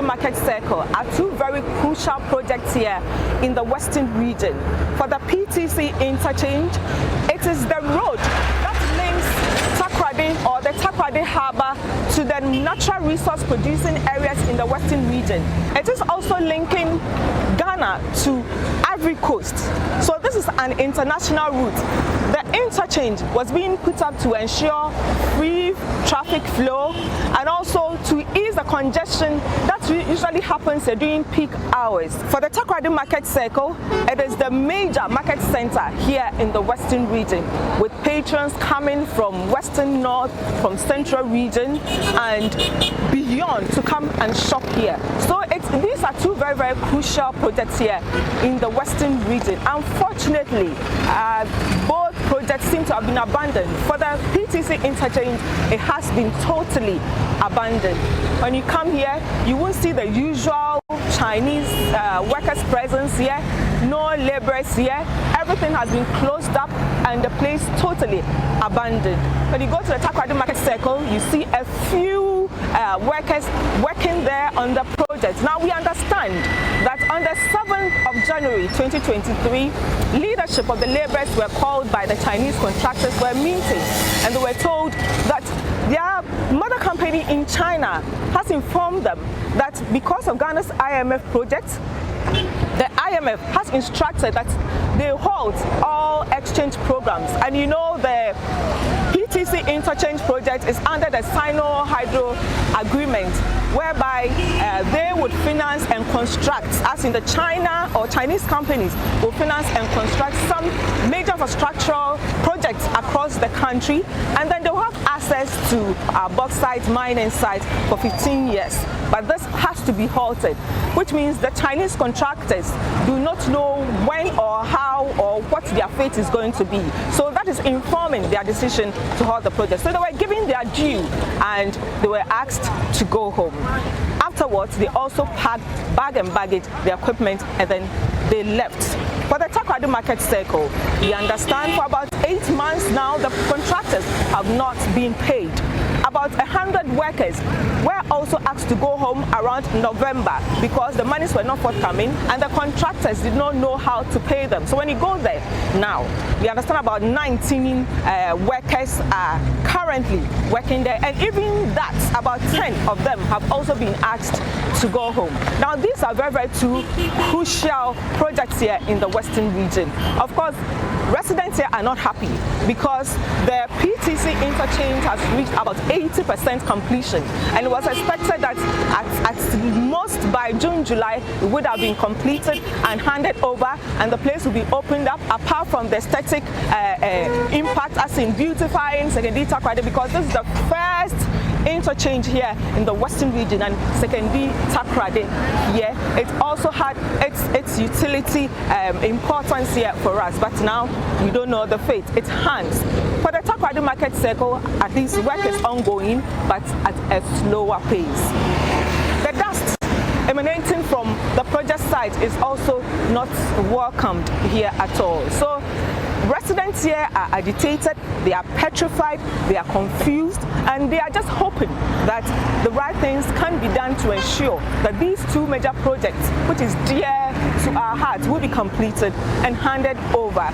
Takoradi Market Circle are two very crucial projects here in the Western region. For the PTC interchange, it is the road that links Takoradi or the Takoradi Harbour to the natural resource producing areas in the Western region. It is also linking Ghana to Ivory Coast. So this is an international route. The interchange was being put up to ensure free traffic flow and also to ease the congestion that usually happens during peak hours. For the Takoradi Market Circle, it is the major market center here in the Western region, with patrons coming from Western North, from Central region and beyond to come and shop here. So these are two very, very crucial projects here in the Western region. Unfortunately, both projects seem to have been abandoned. For the PTC interchange, it has been totally abandoned. When you come here, you won't see the usual Chinese workers' presence here, no laborers here. Everything has been closed up and the place totally abandoned. When you go to the Takoradi Market Circle, you see a few workers working there on the project. Now we understand that on the 7th of January 2023, leadership of the laborers were called by the Chinese contractors for a meeting, and they were told that their mother company in China has informed them that because of Ghana's IMF project, the IMF has instructed that they halt all exchange programs. And you know, the PTC interchange project is under the Sino-Hydro agreement, whereby they would finance and construct, as in the China or Chinese companies will finance and construct some major infrastructural projects across the country, and then they'll have access to bauxite mining sites for 15 years. But this has to be halted, which means the Chinese contractors do not know when or how or what their fate is going to be. So that is informing their decision to halt the project. So they were given their due and they were asked to go home. Afterwards, they also packed bag and baggage, their equipment, and then they left. For the Takoradi Market Circle, we understand for about 8 months now, the contractors have not been paid. About 100 workers were also asked to go home around November because the monies were not forthcoming and the contractors did not know how to pay them. So when you go there now, we understand about 19 workers are currently working there, and even that, about 10 of them have also been asked to go home. Now these are very, very two crucial projects here in the Western region. Of course, residents here are not happy because the PTC interchange has reached about 80% completion, and it was expected that at most by June, July, it would have been completed and handed over, and the place will be opened up, apart from the aesthetic impact as in beautifying Secondary Takoradi, because this is the first interchange here in the Western region, and Secondary Takoradi here. It also had its utility importance here for us, but now we don't know the fate. It hangs. For the Takoradi Market Circle, at least work is ongoing, but at a slower pace. The dust emanating from the project site is also not welcomed here at all. So residents here are agitated, they are petrified, they are confused, and they are just hoping that the right things can be done to ensure that these two major projects, which is dear to our hearts, will be completed and handed over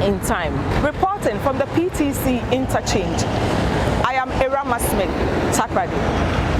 in time. Reporting from the PTC interchange, I am Era Masmith, Takoradi.